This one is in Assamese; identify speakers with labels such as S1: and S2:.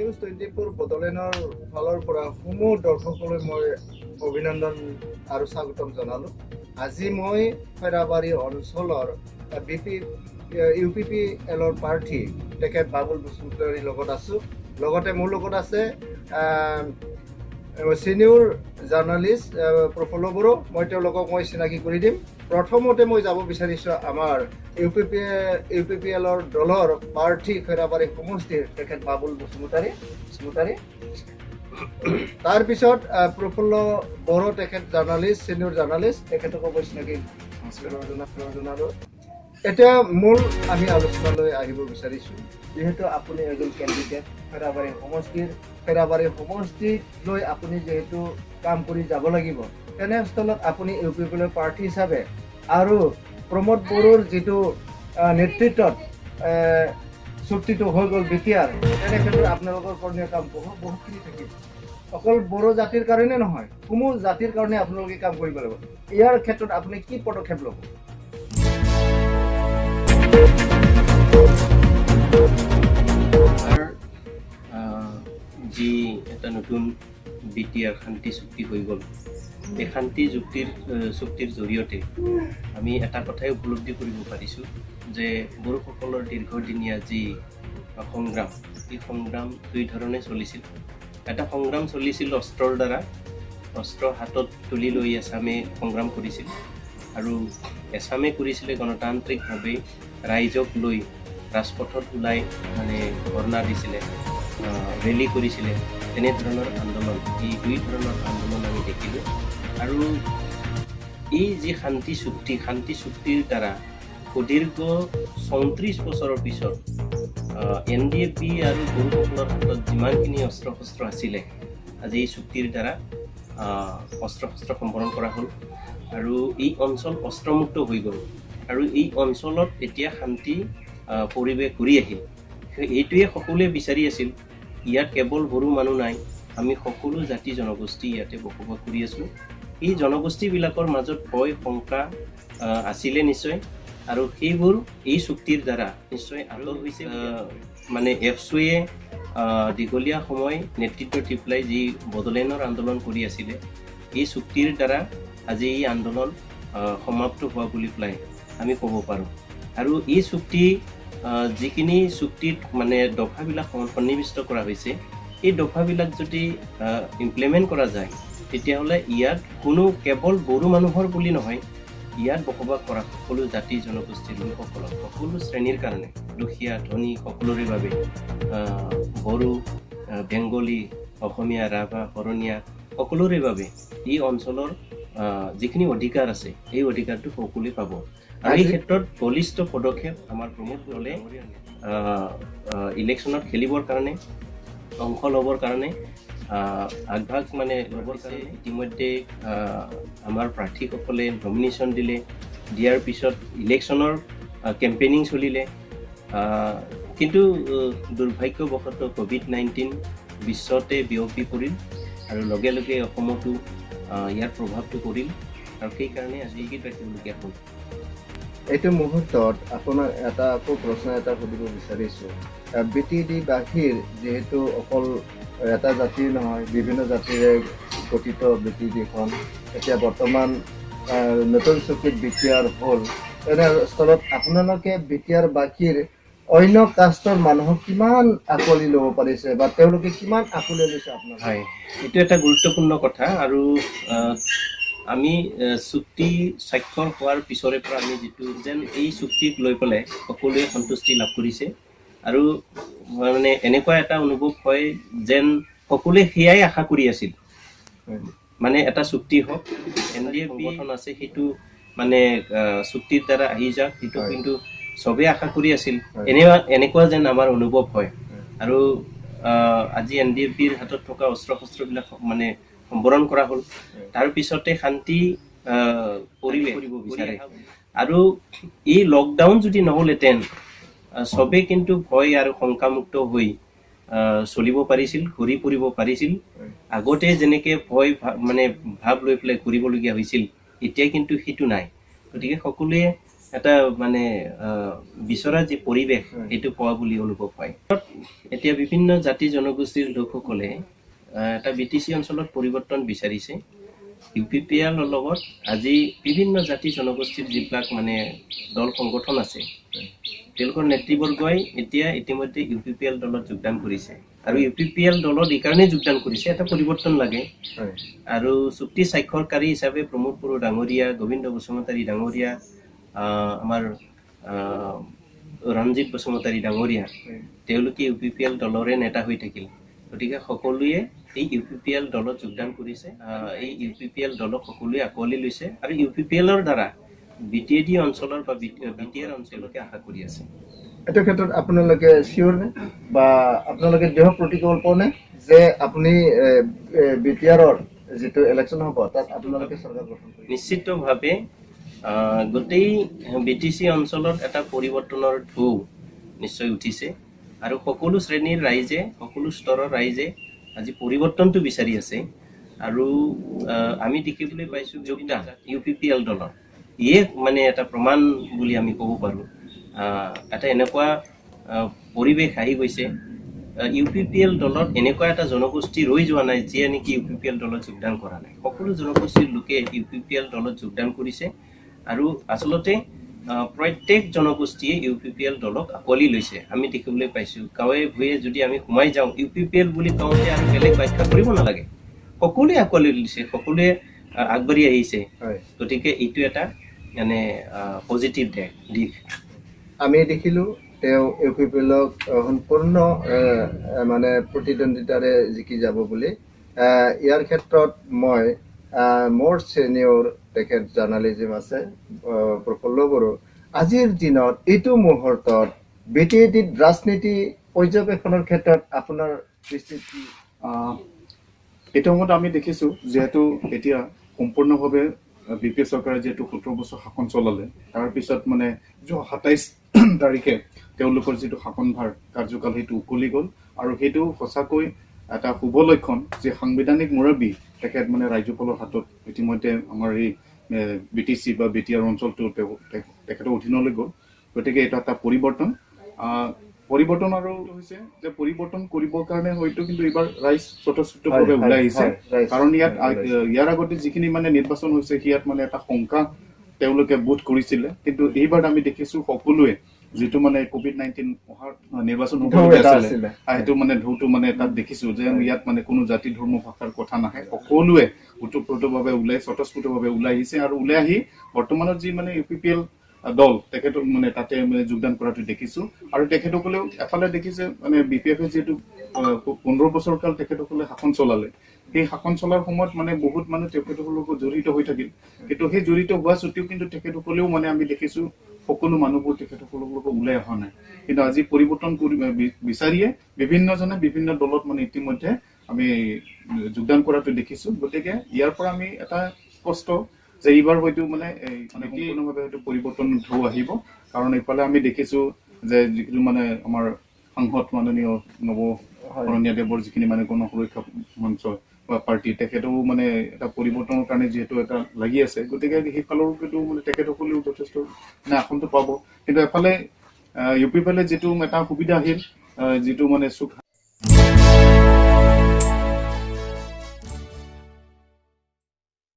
S1: নিউজ 24 বদলেনৰ ফালৰ পৰা সমূহ দৰ্শকলৈ মই অভিনন্দন আৰু স্বাগতম জনালো। আজি মই খৈৰাবাৰী অঞ্চলৰ UPPL প্ৰাৰ্থী তেখেত বাবুল বসুমতাৰীৰ লগত আছোঁ। লগতে মোৰ লগত আছে সিনিয়ৰ জাৰ্নালিষ্ট প্ৰফুল্ল বড়ো। মই তেওঁলোকক মই চিনাকি কৰি দিম। প্ৰথমতে মই যাব বিচাৰিছোঁ আমাৰ UPPL দলৰ প্ৰাৰ্থী খৈৰাবাৰী সমষ্টিৰ তেখেত বাবুল বসুমতাৰী। তাৰপিছত প্ৰফুল্ল বড়ো তেখেত জাৰ্নালিষ্ট, সিনিয়ৰ জাৰ্নালিষ্ট, তেখেতকো মই চিনাকি জনালোঁ। এতিয়া মূল আমি আলোচনালৈ আহিব বিচাৰিছোঁ। যিহেতু আপুনি এজন কেণ্ডিডেট খৈৰাবাৰী সমষ্টিক লৈ আপুনি যিহেতু কাম কৰি যাব লাগিব, তেনেস্থলত আপুনি UPPL প্ৰাৰ্থী হিচাপে আৰু প্ৰমোদ বড়োৰ যিটো নেতৃত্বত চুক্তিটো হৈ গ'ল BTR, তেনে ক্ষেত্ৰত আপোনালোকৰ কৰণীয় কাম বহুতখিনি থাকিব। অকল বড়ো জাতিৰ কাৰণে নহয়, সমূহ জাতিৰ কাৰণে আপোনালোকে কাম কৰিব লাগিব। ইয়াৰ ক্ষেত্ৰত আপুনি কি পদক্ষেপ ল'ব?
S2: যি এটা নতুন BTR শান্তি চুক্তি হৈ গ'ল, এই শান্তি চুক্তিৰ জৰিয়তে আমি এটা কথাই উপলব্ধি কৰিব পাৰিছোঁ যে বড়োসকলৰ দীৰ্ঘদিনীয়া যি সংগ্ৰাম, এই সংগ্ৰাম দুই ধৰণে চলিছিল। এটা সংগ্ৰাম চলিছিল অস্ত্ৰৰ দ্বাৰা, অস্ত্ৰ হাতত তুলি লৈ এছামে সংগ্ৰাম কৰিছিল, আৰু এছামে কৰিছিলে গণতান্ত্ৰিকভাৱে ৰাইজক লৈ ৰাজপথত ওলাই ধৰ্ণা দিছিলে, ৰেলী কৰিছিলে। তেনেধৰণৰ আন্দোলন, এই দুই ধৰণৰ আন্দোলন আমি দেখিলোঁ। আৰু এই যি শান্তি চুক্তিৰ দ্বাৰা সুদীৰ্ঘ 34 বছৰৰ পিছত NDAP আৰু বড়োসকলৰ হাতত যিমানখিনি অস্ত্ৰ শস্ত্ৰ আছিলে, আজি এই চুক্তিৰ দ্বাৰা অস্ত্ৰ শস্ত্ৰ সম্বৰণ কৰা হ'ল আৰু এই অঞ্চল অস্ত্ৰমুক্ত হৈ গ'ল। আৰু এই অঞ্চলত এতিয়া শান্তি পৰিৱেশ ঘূৰি আহিল। এইটোৱে সকলোৱে বিচাৰি আছিল। ইয়াত কেৱল বড়ো মানুহ নাই, আমি সকলো জাতি জনগোষ্ঠী ইয়াতে বসবাস কৰি আছোঁ। এই জনগোষ্ঠীবিলাকৰ মাজত ভয় শংকা আছিলে নিশ্চয়, আৰু সেইবোৰ এই চুক্তিৰ দ্বাৰা নিশ্চয় আঁতৰ হৈছে। এফচুৱে দীঘলীয়া সময় নেতৃত্ব দি পেলাই যি বড়োলেণ্ডৰ আন্দোলন কৰি আছিলে, এই চুক্তিৰ দ্বাৰা আজি এই আন্দোলন সমাপ্ত হোৱা বুলি পেলাই আমি ক'ব পাৰোঁ। আৰু এই যিখিনি চুক্তিত দফাবিলাক সন্নিৱিষ্ট কৰা হৈছে, এই দফাবিলাক যদি ইমপ্লিমেণ্ট কৰা যায়, তেতিয়াহ'লে ইয়াত কোনো কেৱল বড়ো মানুহৰ বুলি নহয়, ইয়াত বসবাস কৰা সকলো জাতি জনগোষ্ঠীৰ লোকসকলক, সকলো শ্ৰেণীৰ কাৰণে, দুখীয়া ধনী সকলোৰে বাবে, বড়ো, বেংগলী, অসমীয়া, ৰাভা, শৰণীয়া সকলোৰে বাবে এই অঞ্চলৰ যিখিনি অধিকাৰ আছে, এই অধিকাৰটো সকলোৱে পাব। আৰু এই ক্ষেত্ৰত বলিষ্ঠ পদক্ষেপ আমাৰ প্ৰমোদ দলে ইলেকশ্যনত খেলিবৰ কাৰণে, অংশ ল'বৰ কাৰণে আগভাগ ল'বৰ কাৰণে ইতিমধ্যে আমাৰ প্ৰাৰ্থীসকলে নমিনেশ্যন দিয়াৰ পিছত ইলেকশ্যনৰ কেম্পেইনিং চলিলে। কিন্তু দুৰ্ভাগ্যবশতঃ COVID-19 বিশ্বতে বিয়পি পৰিল আৰু লগে লগে অসমতো ইয়াৰ প্ৰভাৱটো পৰিল, আৰু সেইকাৰণে আজি ৰাখিবলগীয়া হ'ল।
S1: এইটো মুহূৰ্তত আপোনাক আকৌ প্ৰশ্ন এটা সুধিব বিচাৰিছোঁ। BTD বাহিৰ যিহেতু অকল এটা জাতিৰ নহয়, বিভিন্ন জাতিৰে গঠিত BTDখন এতিয়া বৰ্তমান নতুন চুক্তিত BTR হ'ল। তেনেস্থলত আপোনালোকে BTR বাহিৰ অন্য কাষ্টৰ মানুহক কিমান আঁকোৱালি ল'ব পাৰিছে বা তেওঁলোকে কিমান আঁকোৱালি লৈছে আপোনাৰ?
S2: হয়, এইটো এটা গুৰুত্বপূৰ্ণ কথা। আৰু আমি চুক্তি স্বাক্ষৰ হোৱাৰ পিছৰে পৰা আমি যেন এই চুক্তিক লৈ পেলাই সকলোৱে সন্তুষ্টি লাভ কৰিছে, আৰু এনেকুৱা এটা অনুভৱ হয় যেন সকলোৱে সেয়াই আশা কৰি আছিল। এটা চুক্তি হওক, NDAP সংগঠন আছে, সেইটো চুক্তিৰ দ্বাৰা আহি যাওক, সেইটো কিন্তু চবেই আশা কৰি আছিল। এনেকুৱা যেন আমাৰ অনুভৱ হয়। আৰু আজি NDAPৰ হাতত থকা অস্ত্ৰ শস্ত্ৰবিলাক সম্বৰণ কৰা হ'ল। তাৰ পিছতে শান্তি পৰিৱেশ কৰিব বিচাৰে। আৰু এই লকডাউন যদি নহ'লহেঁতেন, চবেই কিন্তু ভয় আৰু শংকামুক্ত হৈ চলিব পাৰিছিল, ঘূৰি ফুৰিব পাৰিছিল। আগতে যেনেকে ভয় ভাৱ লৈ পেলাই ঘূৰিবলগীয়া হৈছিল, এতিয়া কিন্তু সেইটো নাই। গতিকে সকলোৱে এটা মানে বিচৰা যি পৰিৱেশ সেইটো পোৱা বুলি অনুভৱ হয়। এতিয়া বিভিন্ন জাতি জনগোষ্ঠীৰ লোকসকলে এটা BTC অঞ্চলত পৰিৱৰ্তন বিচাৰিছে। UPPL ৰ লগত আজি বিভিন্ন জাতি জনগোষ্ঠীৰ যিবিলাক মানে দল সংগঠন আছে, তেওঁলোকৰ নেতৃবৰ্গই এতিয়া ইতিমধ্যে UPPL দলত যোগদান কৰিছে। আৰু UPPL দলত এইকাৰণে যোগদান কৰিছে, এটা পৰিৱৰ্তন লাগে। আৰু চুক্তি স্বাক্ষৰকাৰী হিচাপে প্ৰমোদ বড়ো ডাঙৰীয়া, গোবিন্দ বসুমতাৰী ডাঙৰীয়া, আমাৰ ৰঞ্জিত বসুমতাৰী ডাঙৰীয়া, তেওঁলোকে UPPL দলৰে নেতা হৈ থাকিল। গতিকে সকলোৱে এই UPPL দলত যোগদান কৰিছে। এই UPPL দলক সকলোৱে আঁকোৱালি লৈছে আৰু UPPL ৰ দ্বাৰা BTAD অঞ্চলৰ বা BTR অঞ্চলকে আশা কৰি আছে।
S1: এইটো ক্ষেত্ৰত আপোনালোকে চিয়ৰ নে বা আপোনালোকে দৃঢ় প্ৰতিকল্প নে যে আপুনি BTR-ৰ যিটো ইলেকশ্যন হ'ব তাত আপোনালোকে চৰকাৰ গঠন কৰিব?
S2: নিশ্চিতভাৱে গোটেই BTC অঞ্চলত এটা পৰিৱৰ্তনৰ ঢৌ নিশ্চয় উঠিছে আৰু সকলো শ্ৰেণীৰ ৰাইজে, সকলো স্তৰৰ ৰাইজে আজি পৰিৱৰ্তনটো বিচাৰি আছে। আৰু আমি দেখিবলৈ পাইছোঁ যোগদান UPPL দলৰ ইয়ে মানে এটা প্ৰমাণ বুলি আমি ক'ব পাৰোঁ। এটা এনেকুৱা পৰিৱেশ আহি গৈছে, UPPL দলত এনেকুৱা এটা জনগোষ্ঠী ৰৈ যোৱা নাই যিয়ে নেকি UPPL দলত যোগদান কৰা নাই। সকলো জনগোষ্ঠীৰ লোকে UPPL দলত যোগদান কৰিছে আৰু আচলতে প্ৰত্যেক জনগোষ্ঠীয়ে UPPL দলক আঁকোৱালি লৈছে। আমি দেখিবলৈ পাইছোঁ গাঁৱে ভূঞে যদি আমি সোমাই যাওঁ, UPPL বুলি কওঁতে আৰু বেলেগ ব্যাখ্যা কৰিব নালাগে, সকলোৱে আঁকোৱালি লৈছে, সকলোৱে আগবাঢ়ি আহিছে। গতিকে এইটো এটা মানে পজিটিভ দিশ।
S1: আমি দেখিলোঁ তেওঁ UPPL-ক সম্পূৰ্ণ মানে প্ৰতিদ্বন্দ্বিতাৰে জিকি যাব বুলি। ইয়াৰ ক্ষেত্ৰত মই মোৰ ছিনিয়ৰ তেখেত জাৰ্ণালিজিম আছে প্ৰফুল্ল বড়ো, আজিৰ দিনত এইটো মুহূৰ্তত BTAD-ত ৰাজনীতি পৰ্যবেক্ষণৰ ক্ষেত্ৰত আপোনাৰ দৃষ্টিত
S3: এইটো সময়ত আমি দেখিছোঁ যিহেতু এতিয়া সম্পূৰ্ণভাৱে BPF চৰকাৰে যিহেতু 17 বছৰ শাসন চলালে, তাৰপিছত মানে 27 তাৰিখে তেওঁলোকৰ যিটো শাসনভাৰ কাৰ্যকাল সেইটো উকলি গ'ল আৰু সেইটো সঁচাকৈ এটা শুভ লক্ষণ যে সাংবিধানিক মুৰব্বী তেখেত মানে ৰাজ্যপালৰ হাতত ইতিমধ্যে আমাৰ এই BTC বা BTR অঞ্চলটো তেখেতৰ অধীনলৈ গ'ল। গতিকে এইটো এটা পৰিৱৰ্তন আৰু হৈছে যে পৰিৱৰ্তন কৰিবৰ কাৰণে হয়তো কিন্তু এইবাৰ ৰাইজ স্বতঃস্ফূৰ্তভাৱে ওলাই আহিছে। কাৰণ ইয়াৰ আগতে যিখিনি মানে নিৰ্বাচন হৈছে ইয়াত মানে এটা শংকা তেওঁলোকে বোধ কৰিছিলে, কিন্তু এইবাৰ আমি দেখিছোঁ সকলোৱে যিটো মানে COVID-19 অহাৰ নিৰ্বাচন হ'বলৈ আছিলে সেইটো মানে ঢৌটো মানে তাত দেখিছোঁ যে ইয়াত মানে কোনো জাতি ধৰ্ম ভাষাৰ কথা নাহে, সকলোৱে ওতঃপ্ৰোতভাৱে ওলাই স্বতঃস্ফূৰ্তভাৱে ওলাই আহিছে আৰু ওলাই আহি বৰ্তমানত যি মানে UPPL দল তেখেতক মানে তাতে মানে যোগদান কৰাটো দেখিছোঁ। আৰু তেখেতসকলেও এফালে দেখিছে মানে BPF-এ যিহেতু 15 বছৰ কাল তেখেতসকলে শাসন চলালে, সেই শাসন চলাৰ সময়ত মানে বহুত মানুহ তেখেতসকলৰ লগত জড়িত হৈ থাকিল, কিন্তু সেই জড়িত হোৱা স্বত্তেও কিন্তু তেখেতসকলেও মানে আমি দেখিছোঁ সকলো মানুহবোৰ তেখেতসকলৰ লগত ওলাই অহা নাই। কিন্তু আজি পৰিৱৰ্তন বিচাৰিয়ে বিভিন্নজনে বিভিন্ন দলত মানে ইতিমধ্যে আমি যোগদান কৰাটো দেখিছোঁ। গতিকে ইয়াৰ পৰা আমি এটা স্পষ্ট যে এইবাৰ হয়তো মানে সম্পূৰ্ণভাৱে হয়তো পৰিৱৰ্তন ঢৌ আহিব। কাৰণ এইফালে আমি দেখিছোঁ যে যিটো মানে আমাৰ সাংসদ মাননীয় নৱ শৰণীয়া দেৱৰ যিখিনি মানে গণ সুৰক্ষা মঞ্চ বা পাৰ্টি তেখেতেও মানে এটা পৰিৱৰ্তনৰ কাৰণে যিহেতু এটা লাগি আছে, গতিকে সেইফালৰ কিন্তু মানে তেখেতসকলেও যথেষ্ট মানে আসনটো পাব। কিন্তু এফালে UPPL-এ যিটো এটা সুবিধা আহিল, যিটো মানে